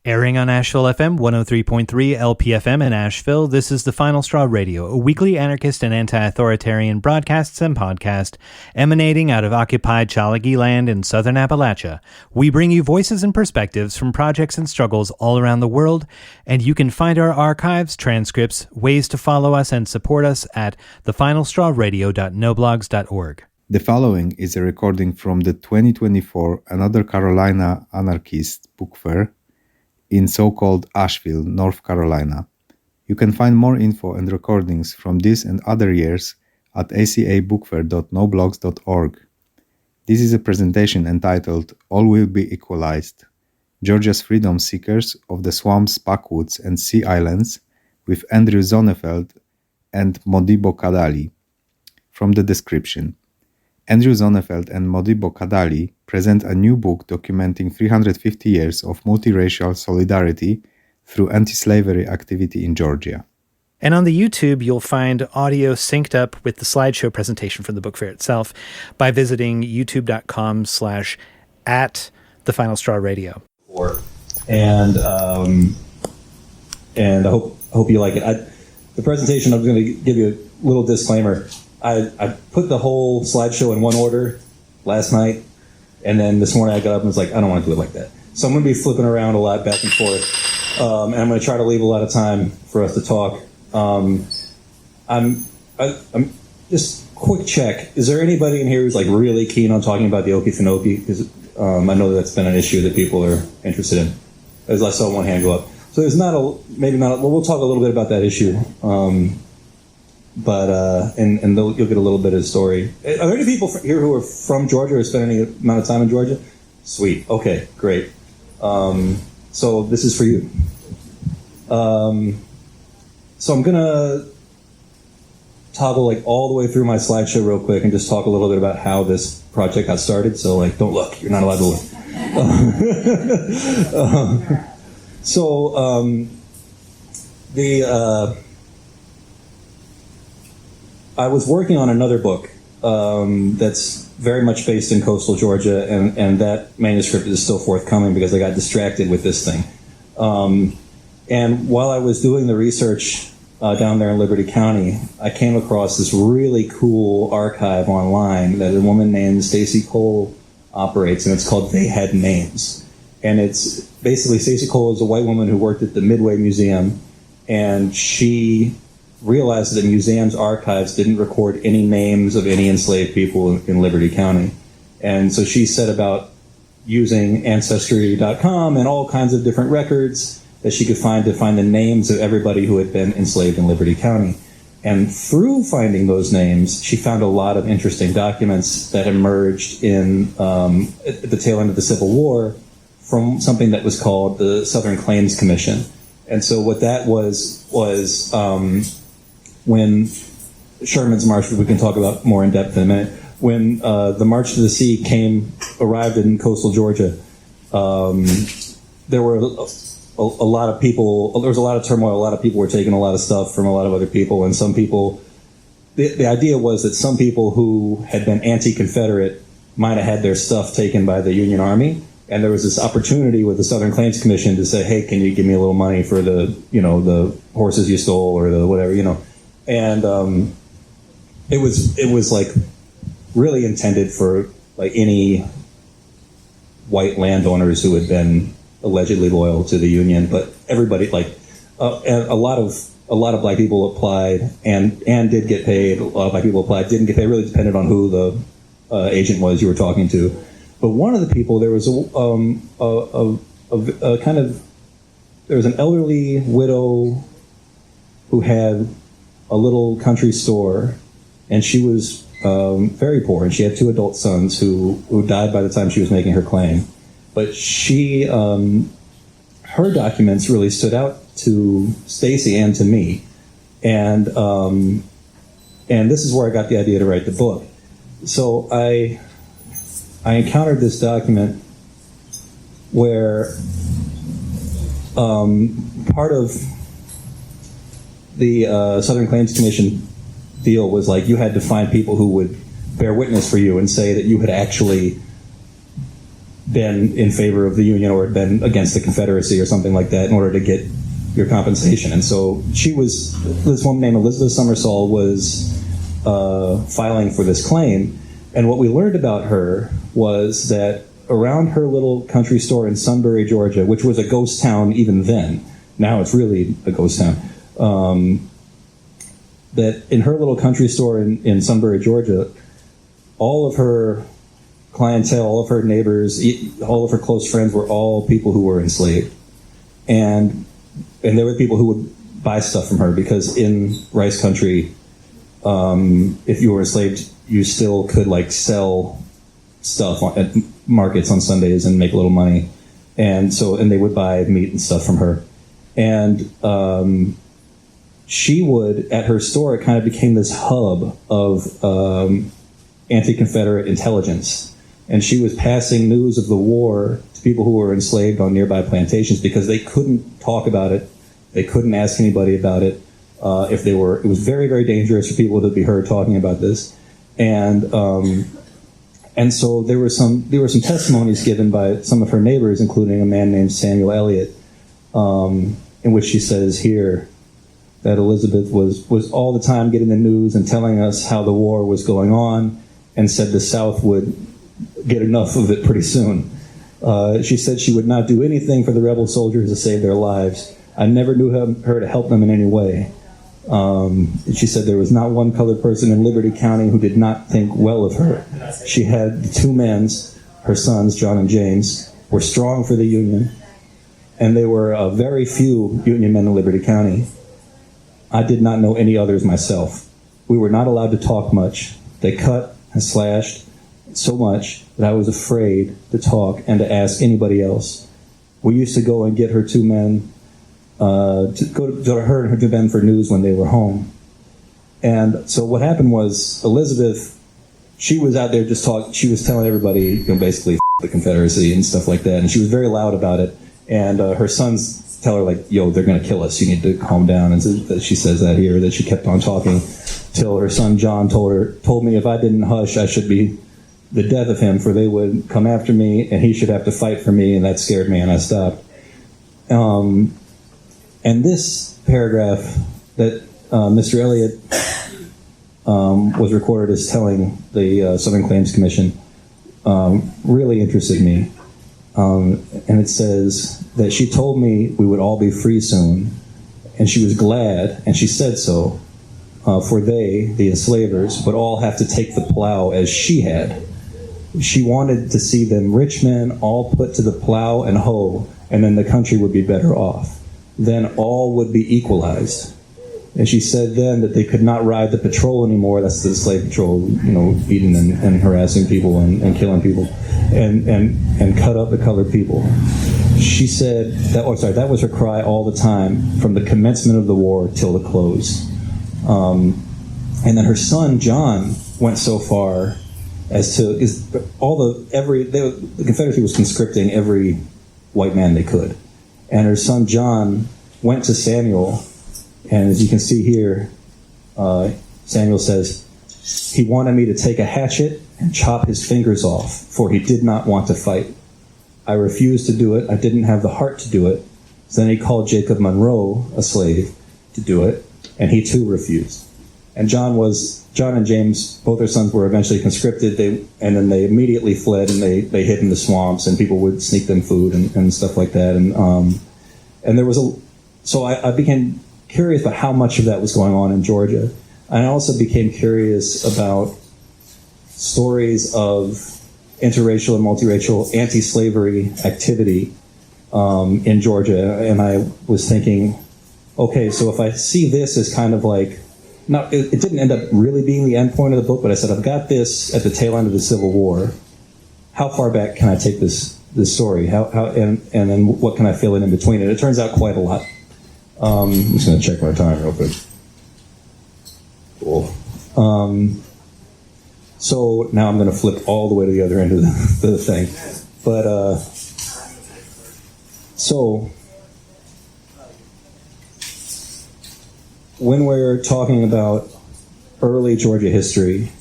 Airing on Asheville FM 103.3 LPFM in Asheville, this is The Final Straw Radio, a weekly anarchist and anti-authoritarian broadcasts and podcast emanating out of occupied Chalagi land in southern Appalachia. We bring you voices and perspectives from projects and struggles all around the world, and you can find our archives, transcripts, ways to follow us and support us at thefinalstrawradio.noblogs.org. The following is a recording from the 2024 Another Carolina Anarchist Bookfair in so-called Asheville, North Carolina. You can find more info and recordings from this and other years at acabookfair.noblogs.org. This is a presentation entitled All Will Be Equalized, Georgia's Freedom Seekers of the Swamps, Backwoods, and Sea Islands with Andrew Zonneveld and Modibo Kadalie. From the description. Andrew Zonneveld and Modibo Kadalie present a new book documenting 350 years of multiracial solidarity through anti-slavery activity in Georgia. And on the YouTube, you'll find audio synced up with the slideshow presentation from the book fair itself by visiting youtube.com/@thefinalstrawradio. And I hope you like it. The presentation, I'm going to give you a little disclaimer. I put the whole slideshow in one order last night, and then this morning I got up and was like, I don't want to do it like that. So I'm going to be flipping around a lot back and forth, and I'm going to try to leave a lot of time for us to talk. I'm just quick check. Is there anybody in here who's like really keen on talking about the Okefenokee? Because I know that's been an issue that people are interested in. As I saw one hand go up. So there's well, we'll talk a little bit about that issue. You'll get a little bit of the story. Are there any people here who are from Georgia or spend any amount of time in Georgia? Sweet. Okay, great. So this is for you. So I'm going to toggle like all the way through my slideshow real quick and just talk a little bit about how this project got started. So like, don't look. You're not allowed to look. I was working on another book that's very much based in coastal Georgia, and that manuscript is still forthcoming because I got distracted with this thing. And while I was doing the research down there in Liberty County, I came across this really cool archive online that a woman named Stacy Cole operates, and it's called They Had Names. And it's basically Stacy Cole is a white woman who worked at the Midway Museum, and she realized that museums' archives didn't record any names of any enslaved people in Liberty County. And so she set about using Ancestry.com and all kinds of different records that she could find to find the names of everybody who had been enslaved in Liberty County. And through finding those names, she found a lot of interesting documents that emerged at the tail end of the Civil War from something that was called the Southern Claims Commission. And so what that was when Sherman's March, we can talk about more in depth in a minute, when the March to the Sea arrived in coastal Georgia, there were a lot of people, there was a lot of turmoil, a lot of people were taking a lot of stuff from a lot of other people, and some people, the idea was that some people who had been anti-Confederate might have had their stuff taken by the Union Army, and there was this opportunity with the Southern Claims Commission to say, hey, can you give me a little money for the horses you stole or the whatever, And it was like really intended for like any white landowners who had been allegedly loyal to the Union, but everybody and a lot of black people applied and did get paid. A lot of black people applied, didn't get paid. It really depended on who the agent was you were talking to. But one of the people, there was there was an elderly widow who had a little country store, and she was very poor, and she had 2 adult sons who died by the time she was making her claim. But her documents really stood out to Stacy and to me, and this is where I got the idea to write the book. So I encountered this document where part of the Southern Claims Commission deal was like you had to find people who would bear witness for you and say that you had actually, been in favor of the Union or had been against the Confederacy or something like that in order to get your compensation. And so this woman named Elizabeth Summersall was filing for this claim. And what we learned about her was that around her little country store in Sunbury, Georgia, which was a ghost town even then, now it's really a ghost town, that in her little country store in Sunbury, Georgia, all of her clientele, all of her neighbors, all of her close friends were all people who were enslaved. And there were people who would buy stuff from her because in Rice Country, if you were enslaved, you still could like sell stuff at markets on Sundays and make a little money. And they would buy meat and stuff from her. And she would, at her store, it kind of became this hub of anti-Confederate intelligence. And she was passing news of the war to people who were enslaved on nearby plantations because they couldn't talk about it. They couldn't ask anybody about it. It was very, very dangerous for people to be heard talking about this. And so there were some testimonies given by some of her neighbors, including a man named Samuel Eliot, in which she says here that Elizabeth was all the time getting the news and telling us how the war was going on, and said the South would get enough of it pretty soon. She said she would not do anything for the rebel soldiers to save their lives. I never knew her to help them in any way. She said there was not one colored person in Liberty County who did not think well of her. She had the two men, her sons, John and James, were strong for the Union, and there were very few Union men in Liberty County. I did not know any others myself. We were not allowed to talk much. They cut and slashed so much that I was afraid to talk and to ask anybody else. We used to go and get her two men to go to her and her two men for news when they were home. And so what happened was Elizabeth, she was out there just talking. She was telling everybody, basically the Confederacy and stuff like that. And she was very loud about it. And her sons tell her like, "Yo, they're going to kill us. You need to calm down." And so she says that here, that she kept on talking till her son John told me if I didn't hush, I should be the death of him, for they would come after me and he should have to fight for me. And that scared me, and I stopped. And this paragraph that Mr. Eliot was recorded as telling the Southern Claims Commission really interested me. And it says that she told me we would all be free soon, and she was glad, and she said so, for they, the enslavers, would all have to take the plow as she had. She wanted to see them rich men all put to the plow and hoe, and then the country would be better off. Then all would be equalized. And she said then that they could not ride the patrol anymore. That's the slave patrol, beating and harassing people and killing people, and cut up the colored people. She said that was her cry all the time from the commencement of the war till the close. And then her son John went so far as to the Confederacy was conscripting every white man they could, and her son John went to Samuel. And as you can see here, Samuel says, he wanted me to take a hatchet and chop his fingers off, for he did not want to fight. I refused to do it. I didn't have the heart to do it. So then he called Jacob Monroe, a slave, to do it, and he too refused. And John and James, both their sons, were eventually conscripted, and then they immediately fled, and they hid in the swamps, and people would sneak them food and stuff like that. And there was so I became curious about how much of that was going on in Georgia. I also became curious about stories of interracial and multiracial anti-slavery activity in Georgia, and I was thinking, okay, so if I see this as kind of like, it didn't end up really being the end point of the book, but I said, I've got this at the tail end of the Civil War. How far back can I take this story? And then what can I fill in between it? It turns out quite a lot. I'm just going to check my time real quick. Cool. So now I'm going to flip all the way to the other end of the thing. But, so, when we're talking about early Georgia history,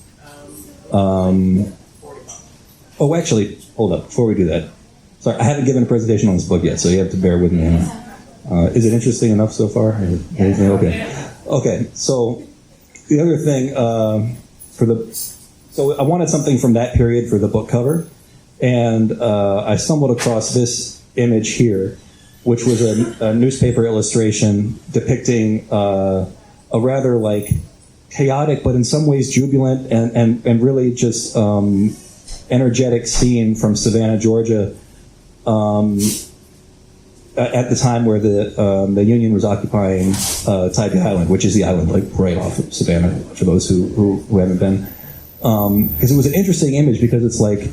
actually, hold up, before we do that. Sorry, I haven't given a presentation on this book yet, so you have to bear with me. Is it interesting enough so far? Anything? Okay. So the other thing so I wanted something from that period for the book cover, and I stumbled across this image here, which was a newspaper illustration depicting a rather like chaotic, but in some ways jubilant and really just energetic scene from Savannah, Georgia, at the time where the Union was occupying Tybee Island, which is the island like right off of Savannah, for those who haven't been. Because it was an interesting image, because it's like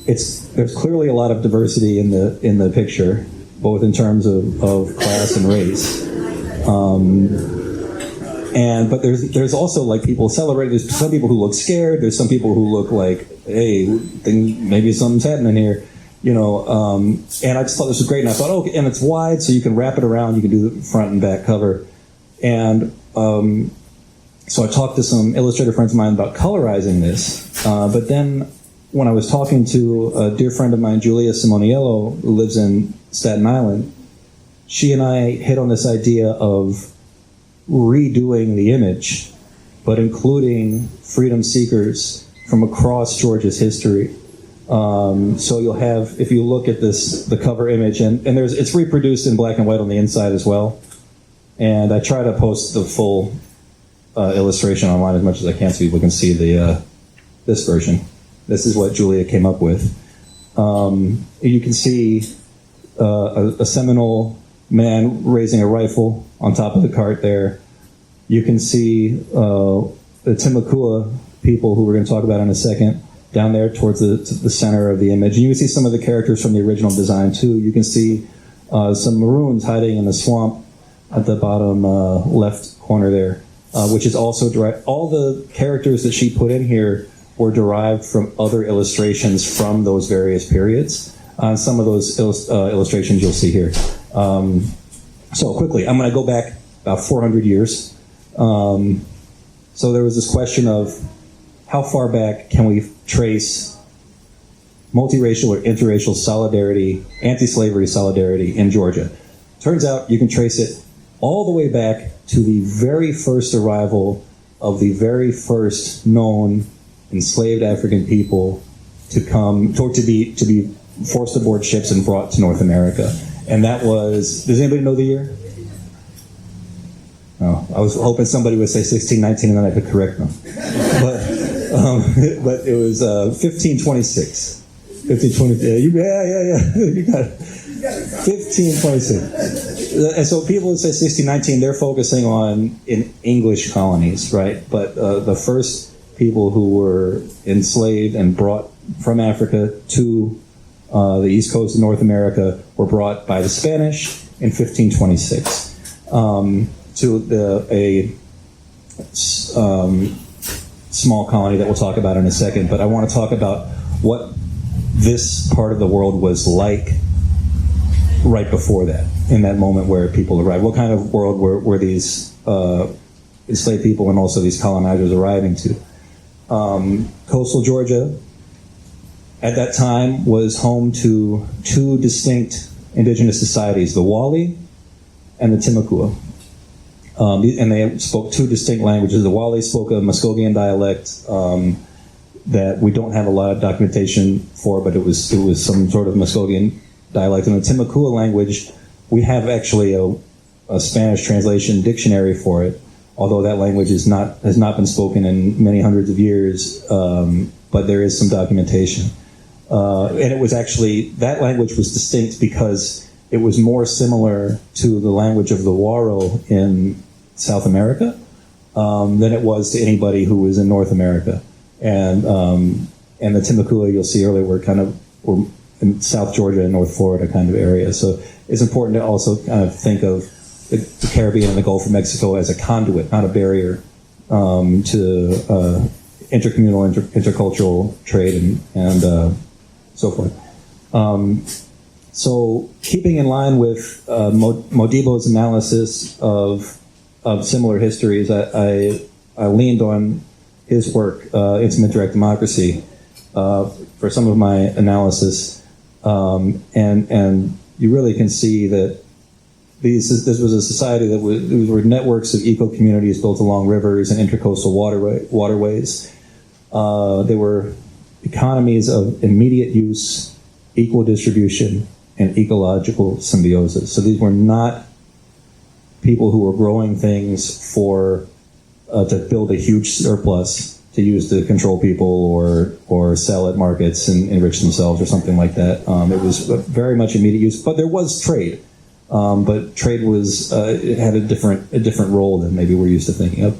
there's clearly a lot of diversity in the picture, both in terms of class and race. But there's also like people celebrating. There's some people who look scared. There's some people who look like, hey, maybe something's happening here, and I just thought this was great. And I thought, and it's wide, so you can wrap it around. You can do the front and back cover. And so I talked to some illustrator friends of mine about colorizing this. But then when I was talking to a dear friend of mine, Julia Simoniello, who lives in Staten Island, she and I hit on this idea of redoing the image, but including freedom seekers from across Georgia's history. So you'll have, if you look at the cover image, and it's reproduced in black and white on the inside as well. And I try to post the full illustration online as much as I can so people can see this version. This is what Julia came up with. You can see a Seminole man raising a rifle on top of the cart there. You can see the Timucua people, who we're going to talk about in a second, down there towards the center of the image. And you can see some of the characters from the original design too. You can see some Maroons hiding in the swamp at the bottom left corner there, which is also derived. All the characters that she put in here were derived from other illustrations from those various periods. Some of those illustrations you'll see here. So quickly, I'm going to go back about 400 years. So there was this question of how far back can we trace multiracial or interracial solidarity, anti-slavery solidarity in Georgia. Turns out you can trace it all the way back to the very first arrival of the very first known enslaved African people to be forced aboard ships and brought to North America. And that was, does anybody know the year? Oh, I was hoping somebody would say 1619 and then I could correct them. But it was 1526. 1520. Yeah. You got it. 1526. And so people would say 1619, they're focusing on in English colonies, right? But the first people who were enslaved and brought from Africa to the east coast of North America were brought by the Spanish in 1526 to a small colony that we'll talk about in a second. But I want to talk about what this part of the world was like right before that, in that moment where people arrived. What kind of world were these enslaved people and also these colonizers arriving to? Coastal Georgia at that time was home to two distinct indigenous societies, the Wali and the Timucua. And they spoke two distinct languages. The Wali spoke a Muskogean dialect that we don't have a lot of documentation for, but it was some sort of Muskogean dialect. And the Timucua language, we have actually a Spanish translation dictionary for it, although that language has not been spoken in many hundreds of years, but there is some documentation. And it was actually, that language was distinct because it was more similar to the language of the Waro in South America than it was to anybody who was in North America. And the Timucua you'll see earlier were in South Georgia and North Florida kind of area. So it's important to also kind of think of the Caribbean and the Gulf of Mexico as a conduit, not a barrier to intercommunal, intercultural trade and so forth. So keeping in line with Modibo's analysis of similar histories, I leaned on his work, Intimate Direct Democracy, for some of my analysis. And you really can see that this was a society that these were networks of eco-communities built along rivers and intercoastal waterways. They were economies of immediate use, equal distribution, and ecological symbiosis. So these were not people who were growing things for to build a huge surplus to use to control people or sell at markets and enrich themselves or something like that. It was very much immediate use, but there was trade. But trade was it had a different role than maybe we're used to thinking of.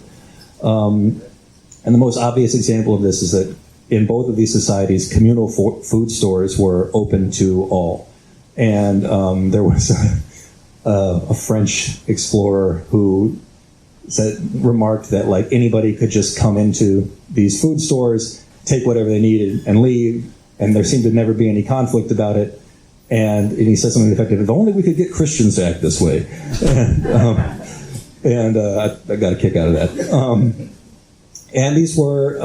And the most obvious example of this is that in both of these societies, communal food stores were open to all. And there was a French explorer who remarked that like anybody could just come into these food stores, take whatever they needed, and leave, and there seemed to never be any conflict about it. And he said something effective, if only we could get Christians to act this way. And I got a kick out of that. And these were,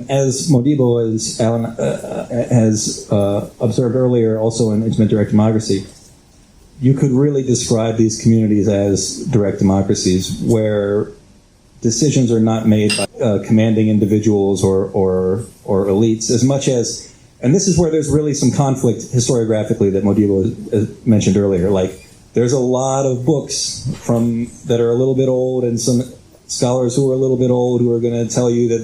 as Modibo, as Alan has observed earlier, also in Intimate Direct Democracy, you could really describe these communities as direct democracies where decisions are not made by commanding individuals or elites as much as, and this is where there's really some conflict historiographically that Modibo mentioned earlier. Like, there's a lot of books that are a little bit old, and some scholars who are a little bit old who are going to tell you that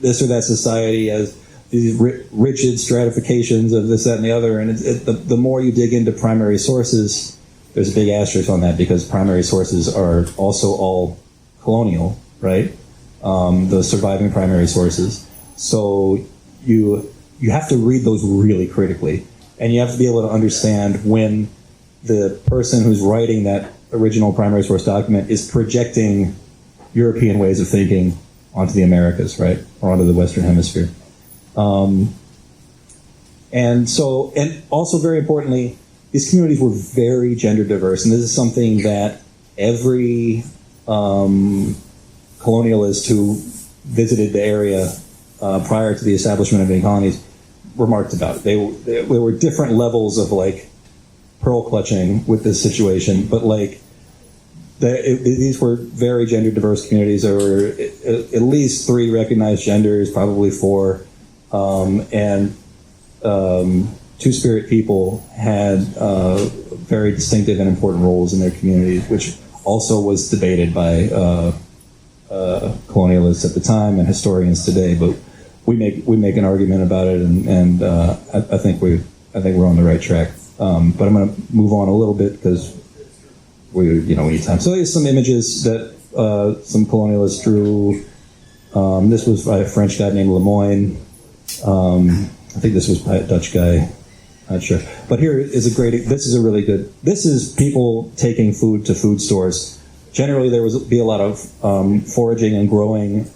this or that society has these rigid stratifications of this, that, and the other. And the more you dig into primary sources, there's a big asterisk on that, because primary sources are also all colonial, right? The surviving primary sources. So you have to read those really critically, and you have to be able to understand when the person who's writing that original primary source document is projecting European ways of thinking onto the Americas, right, or onto the Western Hemisphere. And also very importantly, these communities were very gender diverse, and this is something that every colonialist who visited the area prior to the establishment of any colonies remarked about. There were different levels of like pearl clutching with this situation, but like these were very gender diverse communities. There were at least 3 recognized genders, probably 4, and Two-Spirit people had very distinctive and important roles in their communities, which also was debated by colonialists at the time and historians today. But we make an argument about it, and I think we're on the right track. But I'm going to move on a little bit because we need time. So here's some images that some colonialists drew. This was by a French guy named Lemoyne. I think this was by a Dutch guy. Not sure. But here is this is people taking food to food stores. Generally, there would be a lot of foraging and growing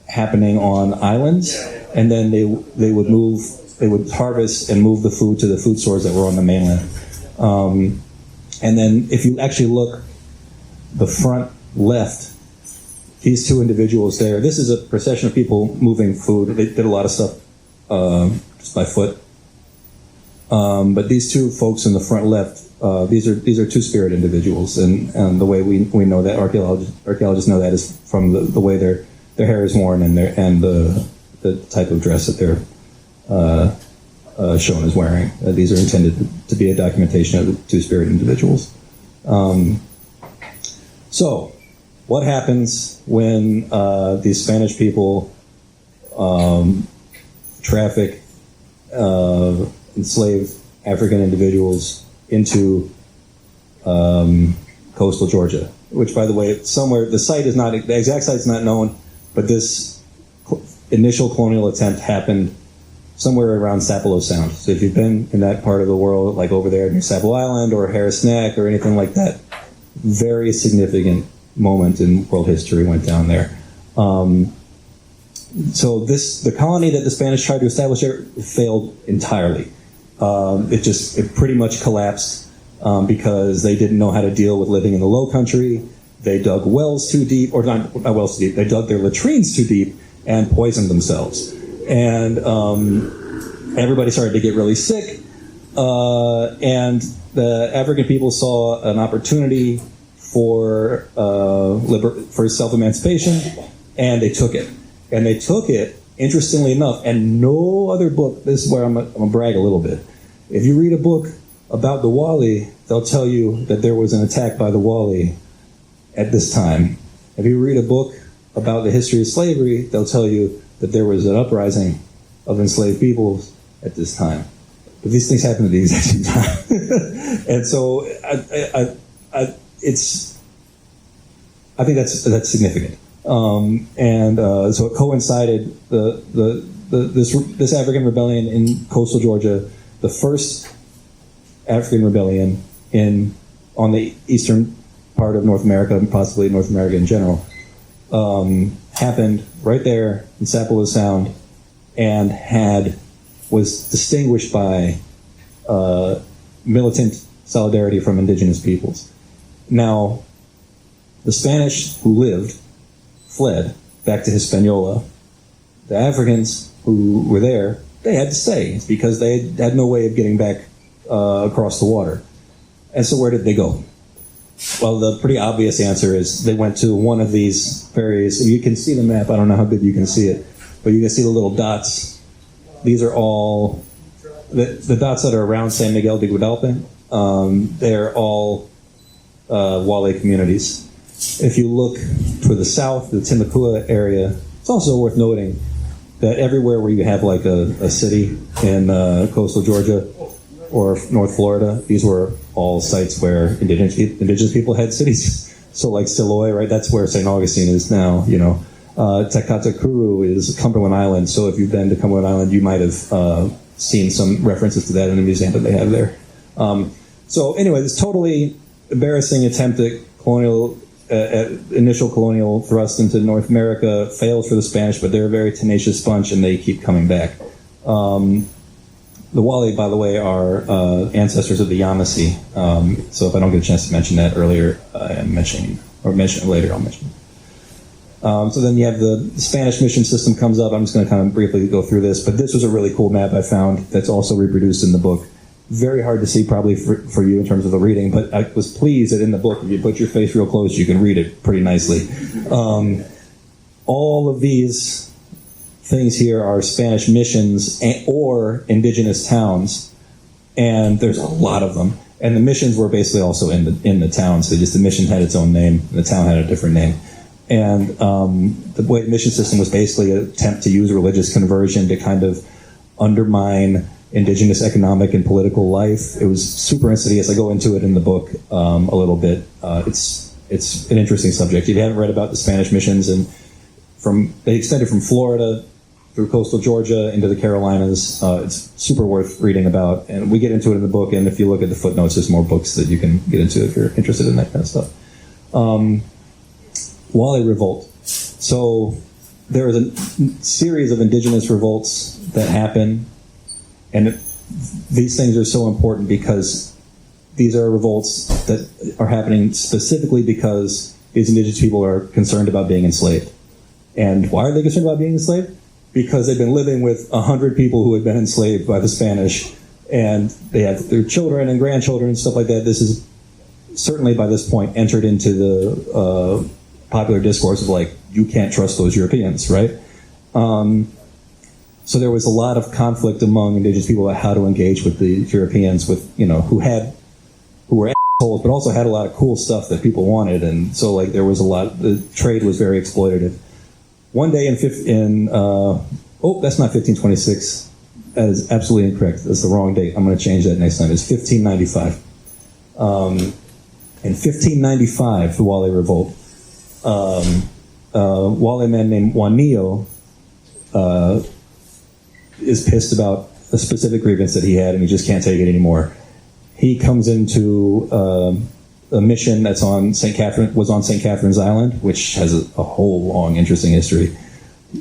happening on islands, and then they would harvest and move the food to the food stores that were on the mainland. And then if you actually look, the front left, these 2 individuals there, this is a procession of people moving food. They did a lot of stuff just by foot. But these 2 folks in the front left, these are Two-Spirit individuals, and the way we know that, archaeologists know that, is from the way their hair is worn and the type of dress that they're shown as wearing. These are intended to be a documentation of the Two-Spirit individuals. So, what happens when these Spanish people traffic enslaved African individuals into coastal Georgia? Which, by the way, somewhere, the exact site is not known, but this initial colonial attempt happened somewhere around Sapelo Sound. So if you've been in that part of the world, like over there near Sapelo Island or Harris Neck or anything like that, very significant moment in world history went down there. So the colony that the Spanish tried to establish there failed entirely. It pretty much collapsed because they didn't know how to deal with living in the low country. They dug wells too deep, or not wells too deep, they dug their latrines too deep and poisoned themselves. And everybody started to get really sick. And the African people saw an opportunity for self-emancipation, and they took it. And they took it, interestingly enough, and no other book, this is where I'm going to brag a little bit. If you read a book about the Wali, they'll tell you that there was an attack by the Wali at this time. If you read a book about the history of slavery, they'll tell you that there was an uprising of enslaved peoples at this time. But these things happen at the exact same time. And so I think that's significant. So it coincided this African rebellion in coastal Georgia, the first African rebellion on the eastern part of North America, and possibly North America in general, happened right there in Sapelo Sound, and was distinguished by militant solidarity from indigenous peoples. Now, the Spanish who lived fled back to Hispaniola. The Africans who were there, they had to stay because they had no way of getting back across the water. And so where did they go? Well, the pretty obvious answer is they went to one of these various, you can see the map, I don't know how good you can see it, but you can see the little dots. These are all, the dots that are around San Miguel de Guadalpe, they're all Wale communities. If you look to the south, the Timbuktu area, it's also worth noting that everywhere where you have like a city in coastal Georgia or North Florida, these were all sites where indigenous people had cities. So like Siloy, right? That's where St. Augustine is now, you know. Takatakuru is Cumberland Island. So if you've been to Cumberland Island, you might have seen some references to that in the museum that they have there. So anyway, this totally embarrassing attempt at initial colonial thrust into North America fails for the Spanish, but they're a very tenacious bunch and they keep coming back. The Wale, by the way, are ancestors of the Yamasee. So if I don't get a chance to mention that earlier, mention it later, I'll mention it. So then you have the Spanish mission system comes up. I'm just going to kind of briefly go through this, but this was a really cool map I found that's also reproduced in the book. Very hard to see probably for you in terms of the reading, but I was pleased that in the book, if you put your face real close, you can read it pretty nicely. All of these things here are Spanish missions or indigenous towns, and there's a lot of them. And the missions were basically also in the towns. So just the mission had its own name, and the town had a different name. And the way the mission system was basically an attempt to use religious conversion to kind of undermine indigenous economic and political life. It was super insidious. I go into it in the book a little bit. It's an interesting subject. If you haven't read about the Spanish missions, and they extended from Florida through coastal Georgia into the Carolinas. It's super worth reading about, and we get into it in the book. And if you look at the footnotes, there's more books that you can get into if you're interested in that kind of stuff. Wale Revolt. So there is a series of indigenous revolts that happen, and these things are so important because these are revolts that are happening specifically because these indigenous people are concerned about being enslaved. And why are they concerned about being enslaved? Because they've been living with 100 people who had been enslaved by the Spanish, and they have their children and grandchildren and stuff like that. This is certainly by this point entered into the popular discourse of like, you can't trust those Europeans, right? So there was a lot of conflict among indigenous people about how to engage with the Europeans, with who were assholes, but also had a lot of cool stuff that people wanted, and so like there was a lot. The trade was very exploitative. One day that's not 1526. That is absolutely incorrect. That's the wrong date. I'm going to change that next time. It's 1595. In 1595, the Wale Revolt. Wale man named Juanillo is pissed about a specific grievance that he had, and he just can't take it anymore. He comes into a mission that's on St. Catherine's Island, which has a whole long, interesting history.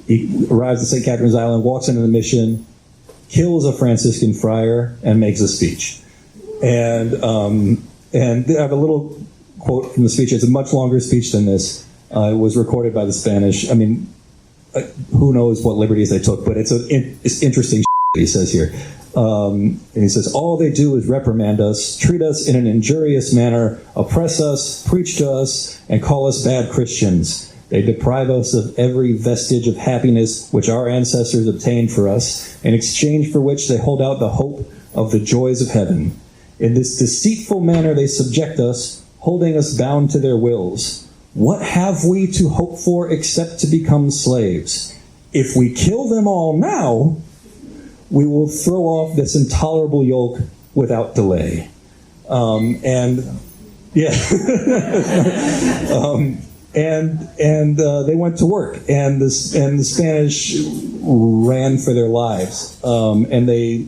He arrives at St. Catherine's Island, walks into the mission, kills a Franciscan friar, and makes a speech. And I have a little quote from the speech. It's a much longer speech than this. It was recorded by the Spanish. I mean, who knows what liberties they took, but it's interesting he says here. And he says, all they do is reprimand us, treat us in an injurious manner, oppress us, preach to us, and call us bad Christians. They deprive us of every vestige of happiness which our ancestors obtained for us, in exchange for which they hold out the hope of the joys of heaven. In this deceitful manner they subject us, holding us bound to their wills. What have we to hope for except to become slaves? If we kill them all now, we will throw off this intolerable yoke without delay. They went to work, and the Spanish ran for their lives, and they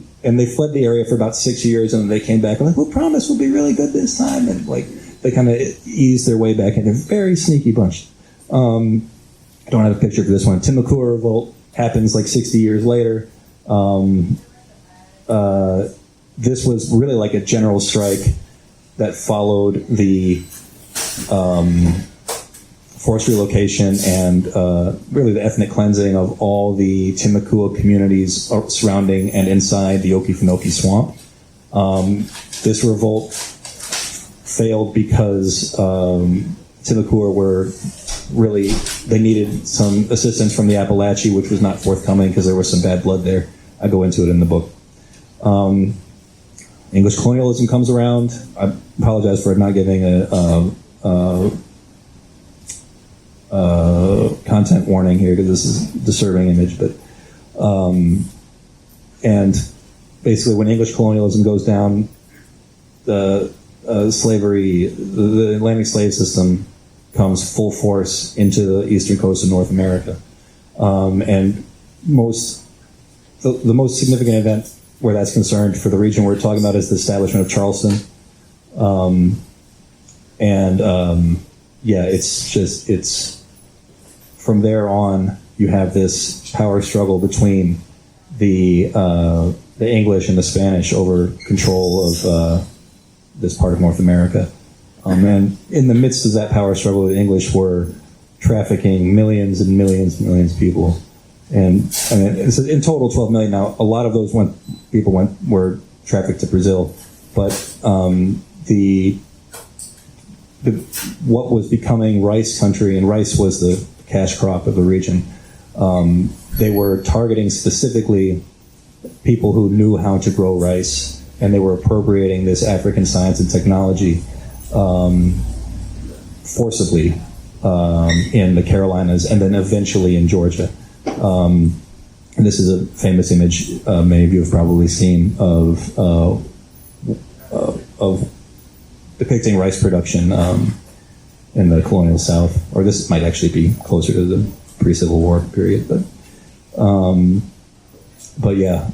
fled the area for about 6 years, and they came back and like, we promise we'll be really good this time, and like they kind of eased their way back in. They're a very sneaky bunch. I don't have a picture for this one. Timbuktu revolt happens like 60 years later. This was really like a general strike that followed the forced relocation and really the ethnic cleansing of all the Timbuktu communities surrounding and inside the Okefenokee Swamp. This revolt failed because Timbuktu were really, they needed some assistance from the Appalachee, which was not forthcoming because there was some bad blood there. I go into it in the book. English colonialism comes around. I apologize for not giving a content warning here because this is a disturbing image, but and basically when English colonialism goes down, the slavery, the Atlantic slave system comes full force into the eastern coast of North America, and the most significant event where that's concerned for the region we're talking about is the establishment of Charleston, it's from there on you have this power struggle between the English and the Spanish over control of this part of North America. And in the midst of that power struggle, the English were trafficking millions and millions and millions of people. And I mean, it's in total 12 million now. A lot of those were trafficked to Brazil, but what was becoming rice country, and rice was the cash crop of the region. They were targeting specifically people who knew how to grow rice, and they were appropriating this African science and technology forcibly in the Carolinas, and then eventually in Georgia. And this is a famous image many of you have probably seen of depicting rice production in the colonial South, or this might actually be closer to the pre-Civil War period, but yeah.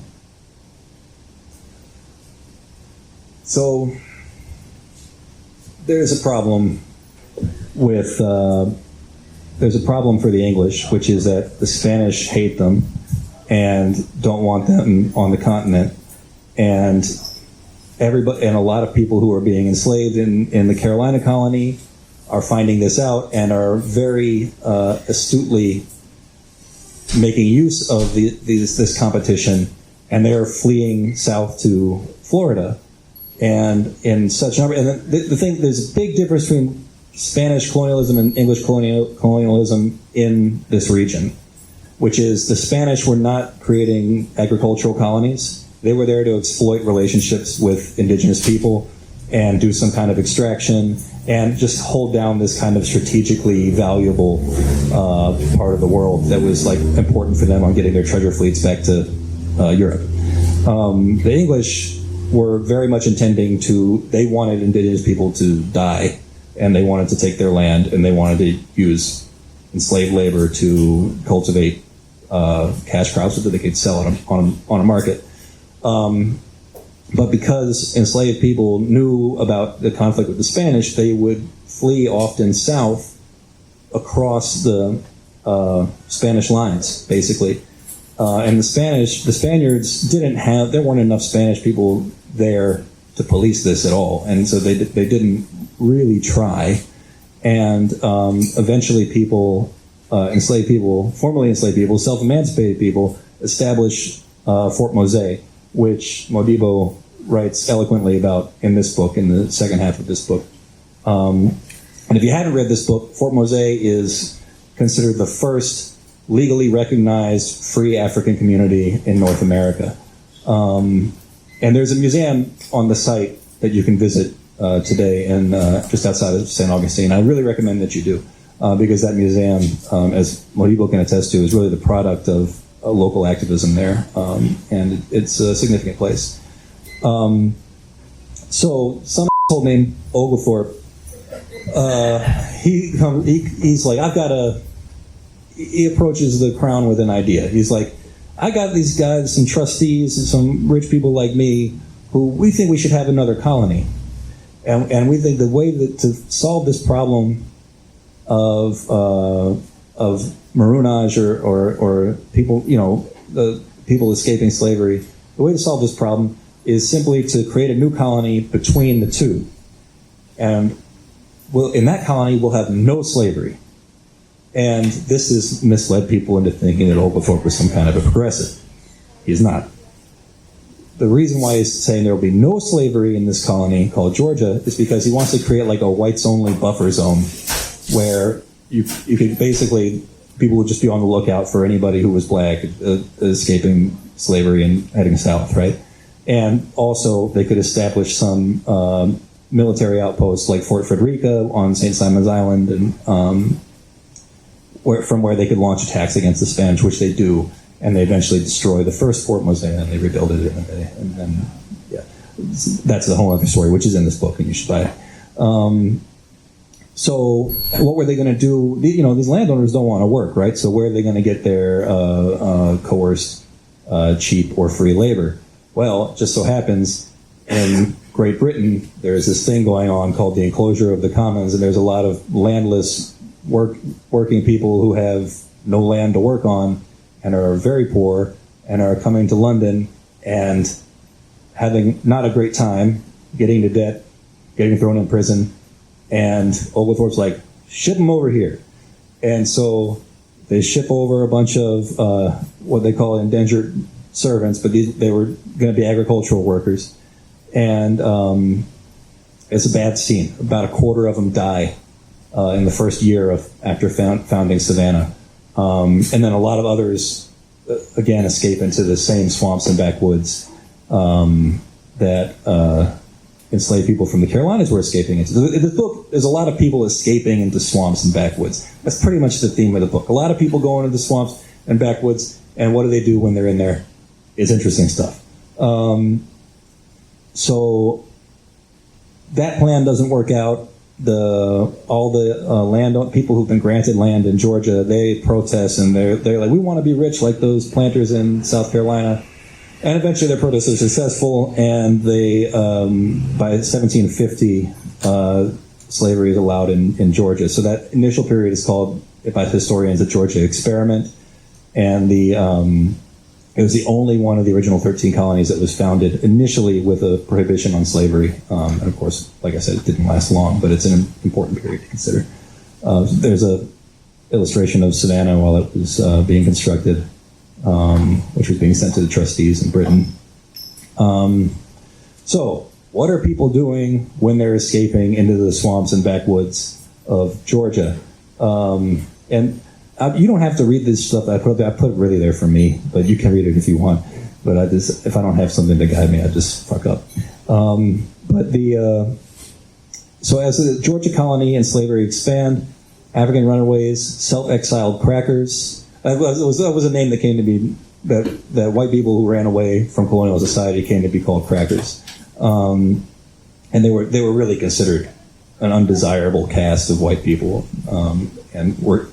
So there's a problem for the English, which is that the Spanish hate them and don't want them on the continent, and everybody, and a lot of people who are being enslaved in the Carolina colony are finding this out and are very astutely making use of this competition, and they're fleeing south to Florida. And in such number, and the thing, there's a big difference between Spanish colonialism and English colonialism in this region, which is the Spanish were not creating agricultural colonies. They were there to exploit relationships with indigenous people and do some kind of extraction and just hold down this kind of strategically valuable part of the world that was like important for them on getting their treasure fleets back to Europe. The English were very much intending they wanted indigenous people to die, and they wanted to take their land, and they wanted to use enslaved labor to cultivate cash crops so that they could sell it on a market. But because enslaved people knew about the conflict with the Spanish, they would flee often south across the Spanish lines, basically. And the Spaniards there weren't enough Spanish people there to police this at all, and so they didn't really try. And eventually formerly enslaved people, self-emancipated people, established Fort Mose, which Modibo writes eloquently about in this book, in the second half of this book. And if you haven't read this book, Fort Mose is considered the first legally recognized free African community in North America. And there's a museum on the site that you can visit today, and just outside of St. Augustine. I really recommend that you do, because that museum, as Modibo can attest to, is really the product of local activism there, and it's a significant place. So some asshole named Oglethorpe, he's like, he approaches the crown with an idea. He's like, I got these guys, some trustees, and some rich people like me, who we think we should have another colony. And we think the way that to solve this problem of maroonage or people, the people escaping slavery, the way to solve this problem is simply to create a new colony between the two. And in that colony, we'll have no slavery. And this has misled people into thinking that Oglethorpe was some kind of a progressive. He's not. The reason why he's saying there will be no slavery in this colony called Georgia is because he wants to create like a whites-only buffer zone where you could basically, people would just be on the lookout for anybody who was black escaping slavery and heading south, right? And also they could establish some military outposts like Fort Frederica on St. Simon's Island, and from where they could launch attacks against the Spanish, which they do, and they eventually destroy the first Fort Mose, and they rebuild it, and then that's a whole other story, which is in this book, and you should buy it. So what were they going to do? These landowners don't want to work, right? So where are they going to get their coerced, cheap, or free labor? Well, it just so happens in Great Britain, there's this thing going on called the enclosure of the commons, and there's a lot of landless working people who have no land to work on and are very poor and are coming to London and having not a great time, getting into debt, getting thrown in prison. And Oglethorpe's like, ship them over here. And so they ship over a bunch of what they call indentured servants, but they were going to be agricultural workers. And it's a bad scene. About a quarter of them die in the first year after founding Savannah. And then a lot of others, again, escape into the same swamps and backwoods that enslaved people from the Carolinas were escaping into. The book, there's a lot of people escaping into swamps and backwoods. That's pretty much the theme of the book. A lot of people go into the swamps and backwoods, and what do they do when they're in there? It's interesting stuff. So that plan doesn't work out. All the people who've been granted land in Georgia, they protest, and they're like, we want to be rich like those planters in South Carolina. And eventually their protests are successful, and they by 1750 slavery is allowed in Georgia. So that initial period is called by historians the Georgia Experiment, and it was the only one of the original 13 colonies that was founded initially with a prohibition on slavery. And of course, like I said, it didn't last long, but it's an important period to consider. There's a illustration of Savannah while it was being constructed, which was being sent to the trustees in Britain. So what are people doing when they're escaping into the swamps and backwoods of Georgia? And you don't have to read this stuff I put it really there for me, but you can read it if you want. But if I don't have something to guide me, I just fuck up. So as the Georgia colony and slavery expand, African runaways, self-exiled crackers. That was a name that came to be that white people who ran away from colonial society came to be called crackers, and they were really considered an undesirable caste of white people, and were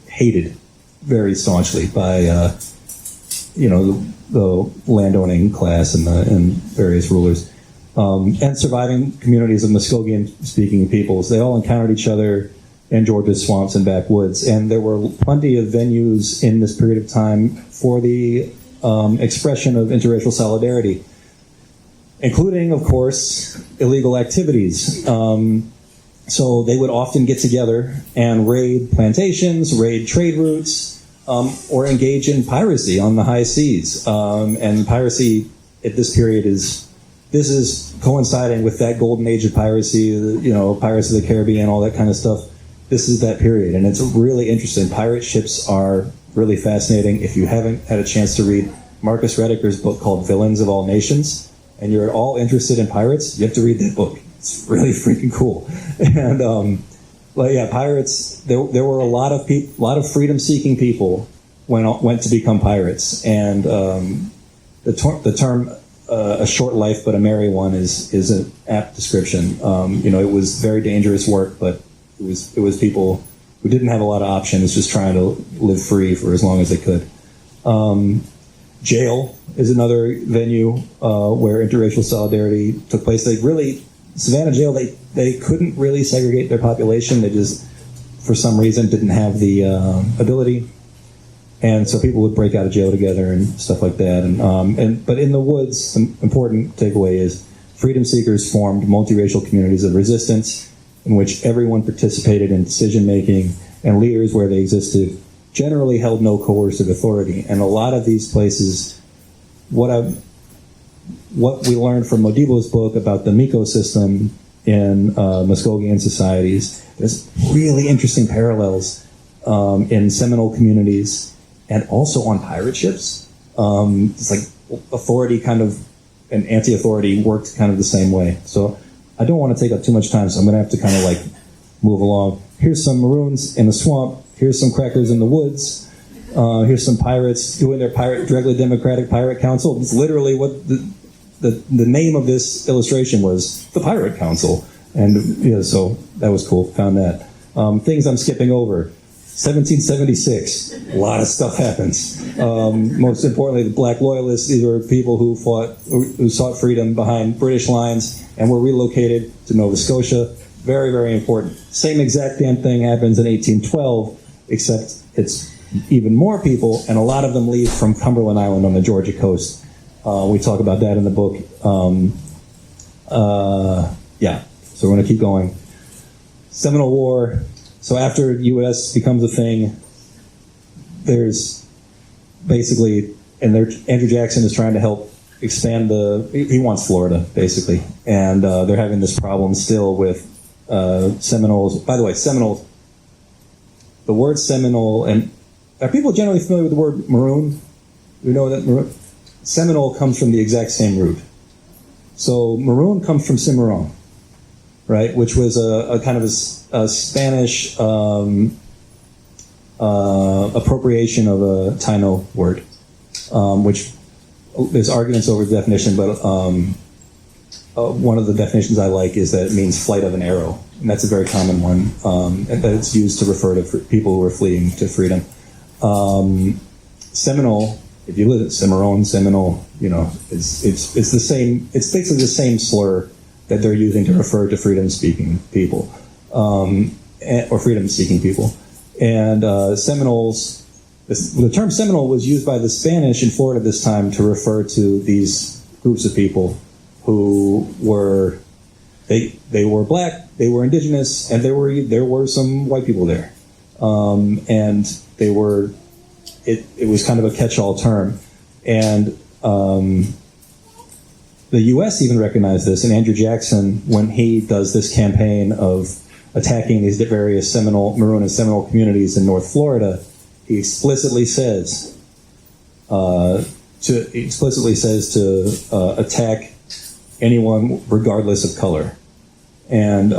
hated very staunchly by the landowning class and various rulers, and surviving communities of Muskogean-speaking peoples. They all encountered each other in Georgia's swamps and backwoods, and there were plenty of venues in this period of time for the expression of interracial solidarity, including, of course, illegal activities. So they would often get together and raid plantations, raid trade routes, or engage in piracy on the high seas. And piracy at this period this is coinciding with that golden age of piracy, Pirates of the Caribbean, all that kind of stuff. This is that period, and it's really interesting. Pirate ships are really fascinating. If you haven't had a chance to read Marcus Rediker's book called Villains of All Nations, and you're at all interested in pirates, you have to read that book. It's really freaking cool. And pirates. There were a lot of freedom-seeking people went to become pirates, and the term "a short life but a merry one" is an apt description. It was very dangerous work, but it was people who didn't have a lot of options, just trying to live free for as long as they could. Jail is another venue where interracial solidarity took place. Savannah Jail, they couldn't really segregate their population. They just, for some reason, didn't have the ability. And so people would break out of jail together and stuff like that. But in the woods, the important takeaway is freedom seekers formed multiracial communities of resistance in which everyone participated in decision-making, and leaders, where they existed, generally held no coercive authority. And a lot of these places, what we learned from Modibo's book about the Miko system in Muskogean societies, there's really interesting parallels in Seminole communities and also on pirate ships. It's like authority and anti-authority worked kind of the same way. So I don't want to take up too much time, so I'm going to have to kind of move along. Here's some Maroons in the swamp. Here's some crackers in the woods. Here's some pirates doing their directly democratic pirate council. It's literally what the name of this illustration was, the Pirate Council. And so that was cool. Found that. Things I'm skipping over. 1776, a lot of stuff happens. Most importantly, the Black Loyalists. These were people who sought freedom behind British lines and were relocated to Nova Scotia. Very, very important. Same exact damn thing happens in 1812, except it's even more people, and a lot of them leave from Cumberland Island on the Georgia coast. We talk about that in the book. So we're going to keep going. Seminole War. So after U.S. becomes a thing, there's basically, Andrew Jackson is trying to help expand he wants Florida, basically. And they're having this problem still with Seminoles. By the way, Seminoles, the word Seminole, and are people generally familiar with the word maroon? We know that maroon? Seminole comes from the exact same root. So maroon comes from Cimarron, right? Which was a kind of a Spanish appropriation of a Taino word, which there's arguments over the definition, but one of the definitions I like is that it means flight of an arrow, and that's a very common one, and that it's used to refer to people who are fleeing to freedom. Seminole, if you live at Cimarron, Seminole, it's the same. It's basically the same slur that they're using to refer to freedom-speaking people, or freedom-seeking people. And Seminoles, the term Seminole was used by the Spanish in Florida this time to refer to these groups of people who were they were black, they were indigenous, and there were some white people there, and they were. It was kind of a catch-all term, and the U.S. even recognized this. And Andrew Jackson, when he does this campaign of attacking these various Maroon and Seminole communities in North Florida, he explicitly says to attack anyone regardless of color, and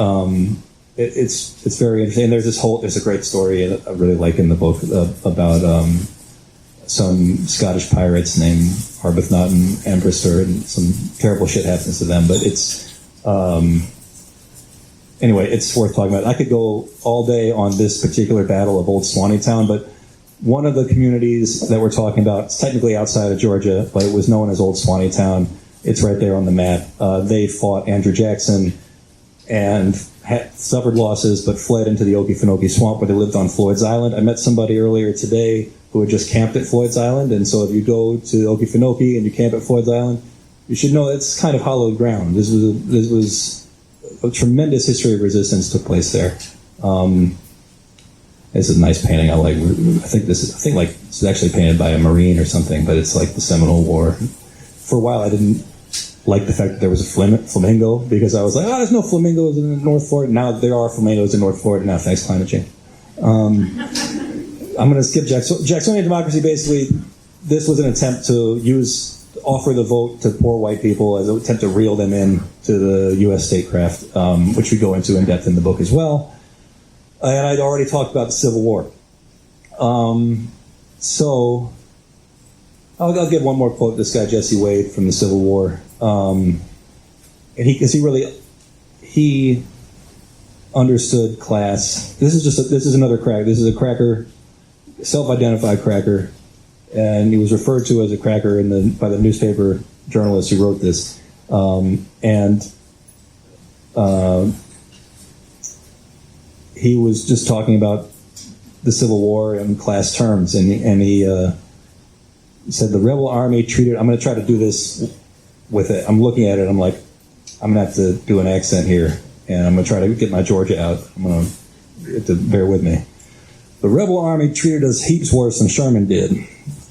it's very interesting. And there's a great story I really like in the book about some Scottish pirates named Arbuthnot and Ambrister, and some terrible shit happens to them. But it's anyway, it's worth talking about. I could go all day on this particular battle of Old Swanee-town, but one of the communities that we're talking about is technically outside of Georgia, but it was known as Old Swanee-town. It's right there on the map. They fought Andrew Jackson and suffered losses, but fled into the Okefenokee Swamp, where they lived on Floyd's Island. I met somebody earlier today who had just camped at Floyd's Island, and so if you go to Okefenokee and you camp at Floyd's Island, you should know it's kind of hallowed ground. This was a tremendous history of resistance took place there. This is a nice painting I like. I think this is actually painted by a Marine or something, but it's like the Seminole War. for a while I didn't like the fact that there was a flamingo, because I was like, there's no flamingos in North Florida. Now there are flamingos in North Florida now, thanks to climate change. I'm going to skip Jacksonian democracy. Basically, this was an attempt to offer the vote to poor white people as an attempt to reel them in to the U.S. statecraft, which we go into in depth in the book as well. And I'd already talked about the Civil War. So I'll give one more quote. This guy, Jesse Wade, from the Civil War. And he understood class. This is another cracker. This is a cracker, self-identified cracker, and he was referred to as a cracker by the newspaper journalist who wrote this. He was just talking about the Civil War in class terms, and he said the rebel army treated. I'm going to try to do this with it. I'm looking at it. I'm like, I'm going to have to do an accent here, and I'm going to try to get my Georgia out. I'm going to have to bear with me. The rebel army treated us heaps worse than Sherman did.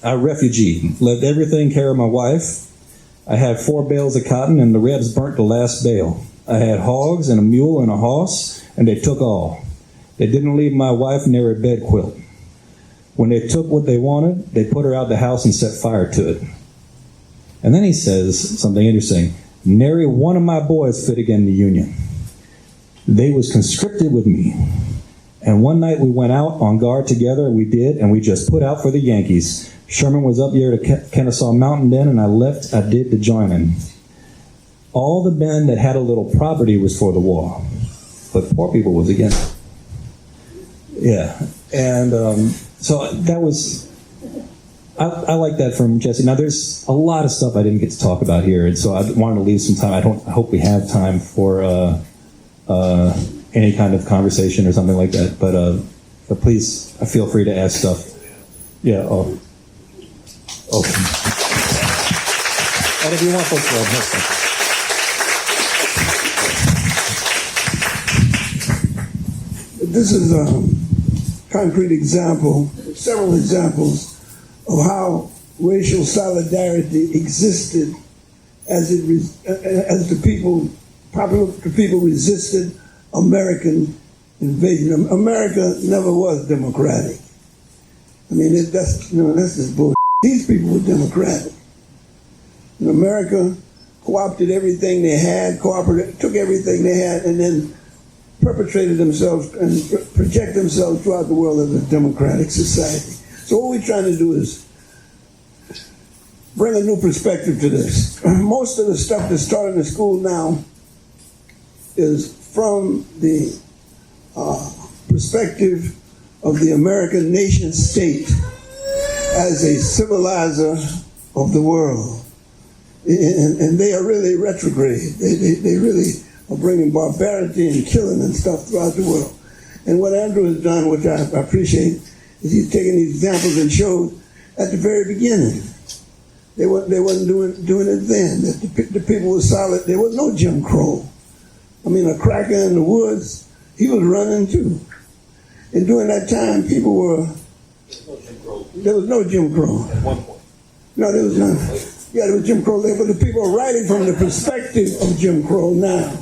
I refugee, left everything care of my wife. I had 4 bales of cotton, and the Rebs burnt the last bale. I had hogs and a mule and a horse, and they took all. They didn't leave my wife near a bed quilt. When they took what they wanted, they put her out the house and set fire to it. And then he says something interesting. Nary one of my boys fit again in the Union. They was conscripted with me. And one night we went out on guard together, and we just put out for the Yankees. Sherman was up here to Kennesaw Mountain then, and I did to join him. All the men that had a little property was for the war, but poor people was against it. Yeah, and so that was, I like that from Jesse. Now there's a lot of stuff I didn't get to talk about here, and so I wanted to leave some time. I hope we have time for any kind of conversation or something like that, but please feel free to ask stuff. Yeah, okay. And if you want folks to have this is a concrete example, several examples of how racial solidarity existed as the people resisted American invasion. America never was democratic. I mean, that's just bullshit. These people were democratic. And America co-opted everything they had, took everything they had, and then perpetrated themselves and project themselves throughout the world as a democratic society. So what we're trying to do is bring a new perspective to this. Most of the stuff that's taught in the school now is from the perspective of the American nation state as a civilizer of the world. And they are really retrograde. They really are bringing barbarity and killing and stuff throughout the world. And what Andrew has done, which I appreciate, is he's taken these examples and showed at the very beginning. They wasn't doing it then. The people were solid. There was no Jim Crow. I mean, a cracker in the woods, he was running too. And during that time, people were... There was no Jim Crow. at one point. No, there was none. Yeah, there was Jim Crow there, but the people are writing from the perspective of Jim Crow now.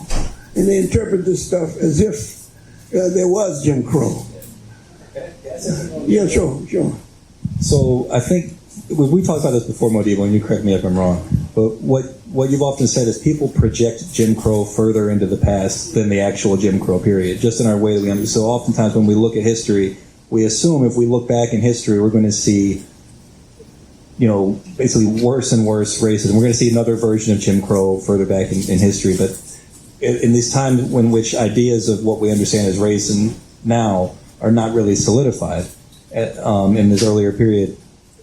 And they interpret this stuff as if there was Jim Crow. Yeah, sure. So I think we talked about this before, Modibo, and you correct me if I'm wrong. But what you've often said is people project Jim Crow further into the past than the actual Jim Crow period, just in our way that we understand. So oftentimes when we look at history, we assume if we look back in history, we're going to see, basically worse and worse racism. We're going to see another version of Jim Crow further back in history. But in these times in which ideas of what we understand as race and now are not really solidified in this earlier period,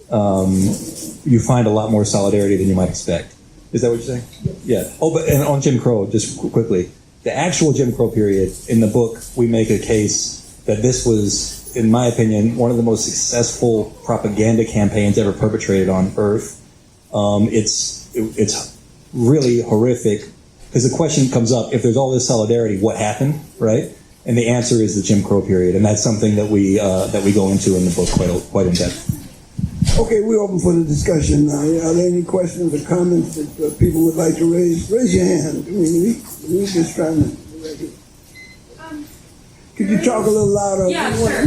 you find a lot more solidarity than you might expect. Is that what you're saying? Yeah. Oh, and on Jim Crow, just quickly, the actual Jim Crow period, in the book, we make a case that this was, in my opinion, one of the most successful propaganda campaigns ever perpetrated on Earth. It's really horrific, because the question comes up, if there's all this solidarity, what happened, right? And the answer is the Jim Crow period, and that's something that we go into in the book quite in depth. Okay, we're open for the discussion now. Are there any questions or comments that people would like to raise? Raise your hand. I mean, we're just trying to... Could you talk a little louder? Yeah, sure.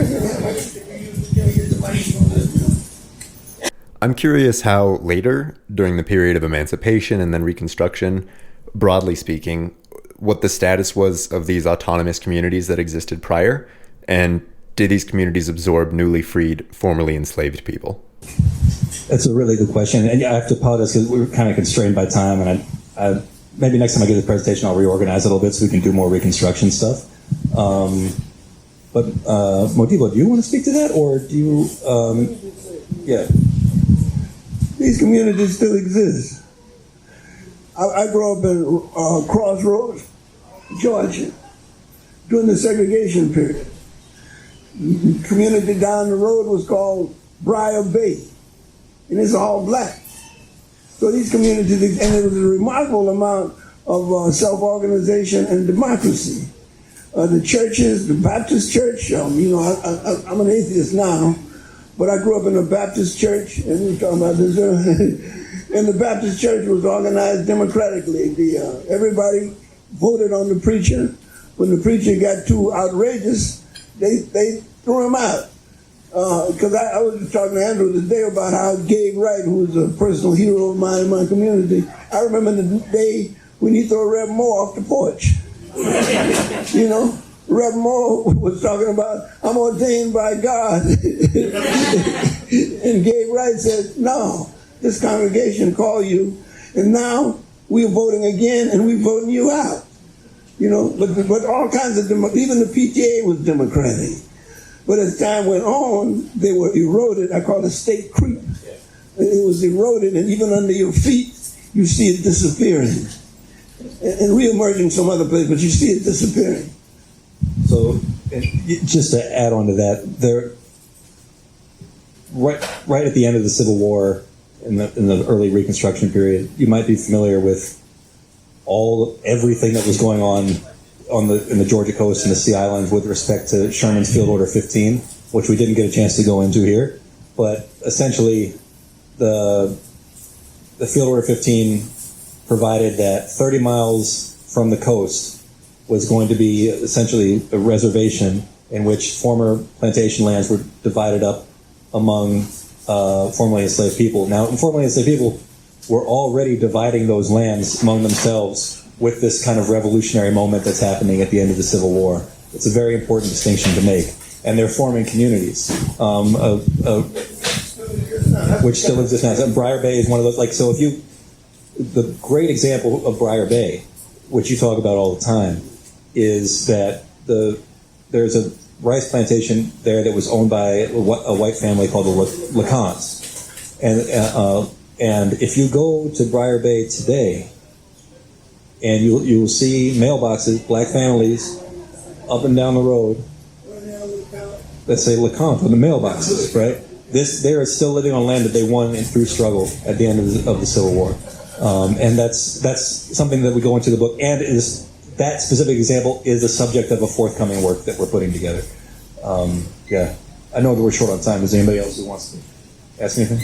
I'm curious how later, during the period of emancipation and then Reconstruction, broadly speaking, what the status was of these autonomous communities that existed prior, and did these communities absorb newly freed, formerly enslaved people? That's a really good question, and I have to apologize because we're kind of constrained by time, and I maybe next time I give this presentation I'll reorganize it a little bit so we can do more Reconstruction stuff. But Modibo, do you want to speak to that, or do you? Yeah. These communities still exist. I grew up in Crossroads, Georgia, during the segregation period. The community down the road was called Briar Bay, and it's all black. So these communities, and there was a remarkable amount of self-organization and democracy. The churches, the Baptist church, I'm an atheist now, but I grew up in a Baptist church, and we're talking about this, and the Baptist church was organized democratically. Everybody voted on the preacher. When the preacher got too outrageous, they threw him out. Because I was just talking to Andrew today about how Gabe Wright, who was a personal hero of mine in my community, I remember the day when he threw Rev Moore off the porch. You know, Rev Moore was talking about, I'm ordained by God. And Gabe Wright said, no, this congregation called you, and now we're voting again, and we're voting you out. You know, but all kinds of, even the PTA was democratic. But as time went on, they were eroded. I call it state creep. It was eroded, and even under your feet, you see it disappearing. And re-emerging some other place, but you see it disappearing. So, just to add on to that, there, right at the end of the Civil War, in the early Reconstruction period, you might be familiar with everything that was going on in the Georgia coast and the Sea Islands with respect to Sherman's Field Order 15, which we didn't get a chance to go into here. But essentially, the Field Order 15 provided that 30 miles from the coast was going to be essentially a reservation in which former plantation lands were divided up among formerly enslaved people. Now, formerly enslaved people were already dividing those lands among themselves with this kind of revolutionary moment that's happening at the end of the Civil War. It's a very important distinction to make. And they're forming communities, which still exist now. So Briar Bay is one of those, so the great example of Briar Bay, which you talk about all the time, is that there's a rice plantation there that was owned by a white family called the LeContes. And if you go to Briar Bay today, and you'll see mailboxes, black families, up and down the road that say LeConte on the mailboxes, right? They are still living on land that they won through struggle at the end of the Civil War. And that's something that we go into the book, and that specific example is the subject of a forthcoming work that we're putting together. Yeah, I know that we're short on time. Is there anybody else who wants to ask anything?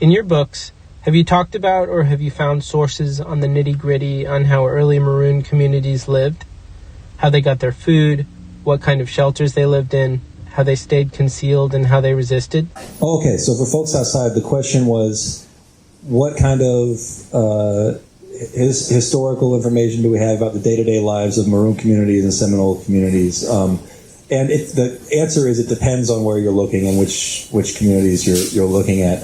In your books, have you talked about or have you found sources on the nitty-gritty on how early Maroon communities lived? How they got their food, what kind of shelters they lived in, how they stayed concealed, and how they resisted? Okay, so for folks outside, the question was, what kind of historical information do we have about the day-to-day lives of Maroon communities and Seminole communities? And the answer is it depends on where you're looking and which communities you're looking at.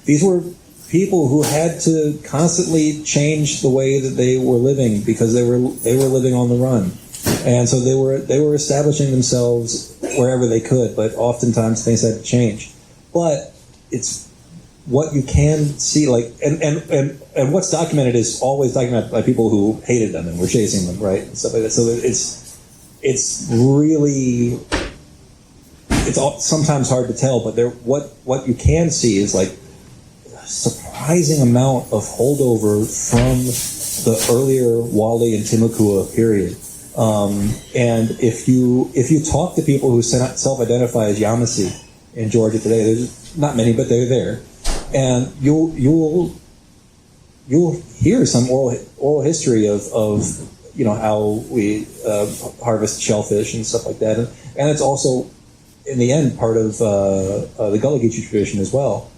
These were people who had to constantly change the way that they were living because they were living on the run, and so they were establishing themselves wherever they could. But oftentimes things had to change. But it's what you can see, and what's documented is always documented by people who hated them and were chasing them, right, and stuff like that. So it's really sometimes hard to tell, but what you can see is surprising amount of holdover from the earlier Wally and Timucua period. And if you talk to people who self-identify as Yamasee in Georgia today, there's not many, but they're there, and you'll hear some oral history of how we harvest shellfish and stuff like that, and it's also in the end part of the Gullah Geechee tradition as well,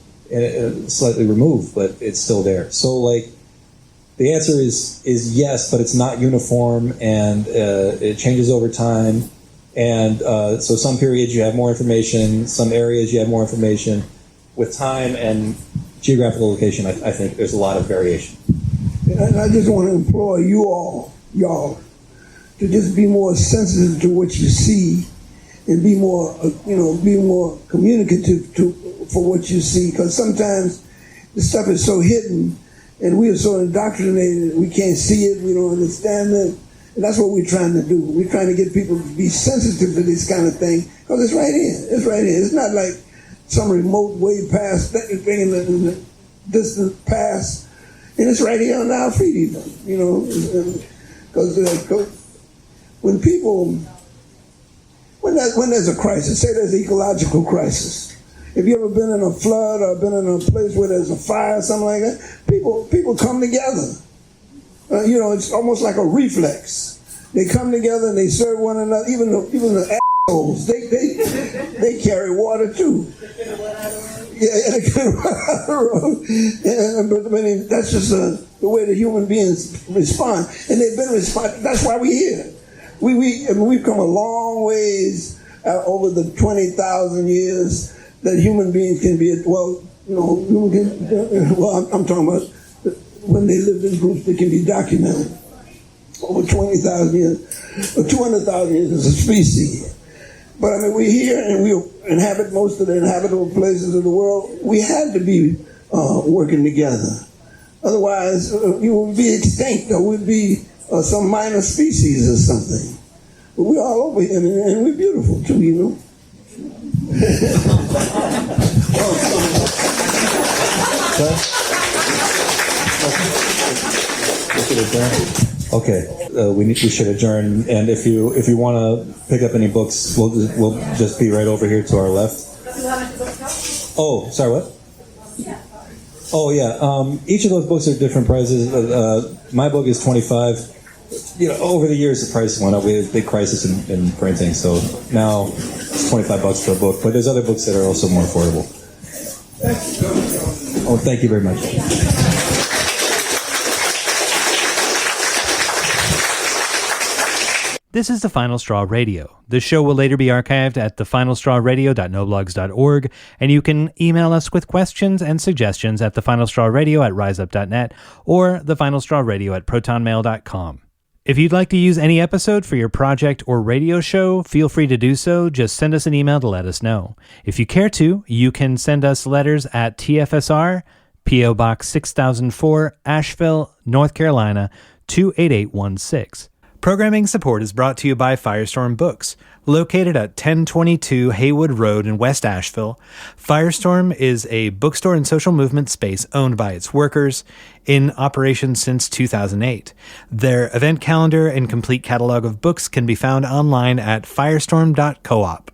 slightly removed, but it's still there. So the answer is yes, but it's not uniform, and it changes over time. And so some periods you have more information, some areas you have more information. With time and geographical location, I think there's a lot of variation. And I just want to implore y'all, to just be more sensitive to what you see, and be more communicative for what you see, because sometimes the stuff is so hidden, and we are so indoctrinated, we can't see it, we don't understand it. And that's what we're trying to do. We're trying to get people to be sensitive to this kind of thing, because it's right here. It's right here. It's not like some remote way past thing in the distant past. And it's right here on our feet even, because when there's a crisis, say there's an ecological crisis. If you ever been in a flood or been in a place where there's a fire or something like that, people come together. It's almost like a reflex. They come together and they serve one another. Even the assholes, they carry water too. Yeah, they carry water. But that's just the way the human beings respond, and they've been responding. That's why we're here. We've come a long ways over the 20,000 years that human beings can be. I'm talking about when they lived in groups that can be documented over 20,000 years, or 200,000 years as a species. But we're here and we inhabit most of the inhabitable places of the world. We had to be working together. Otherwise, you would be extinct, or would be some minor species or something. But we're all over here, and we're beautiful too, Okay, we should adjourn. And if you want to pick up any books, we'll just be right over here to our left. Oh, sorry, what? Oh yeah. Each of those books are different prices. My book is $25. Over the years the price went up. We had a big crisis in printing, so now it's $25 for a book. But there's other books that are also more affordable. Oh, thank you very much. This is The Final Straw Radio. The show will later be archived at thefinalstrawradio.noblogs.org, and you can email us with questions and suggestions at thefinalstrawradio@riseup.net or thefinalstrawradio@protonmail.com. If you'd like to use any episode for your project or radio show, feel free to do so. Just send us an email to let us know. If you care to, you can send us letters at TFSR, P.O. Box 6004, Asheville, North Carolina, 28816. Programming support is brought to you by Firestorm Books. Located at 1022 Haywood Road in West Asheville, Firestorm is a bookstore and social movement space owned by its workers, in operation since 2008. Their event calendar and complete catalog of books can be found online at firestorm.coop.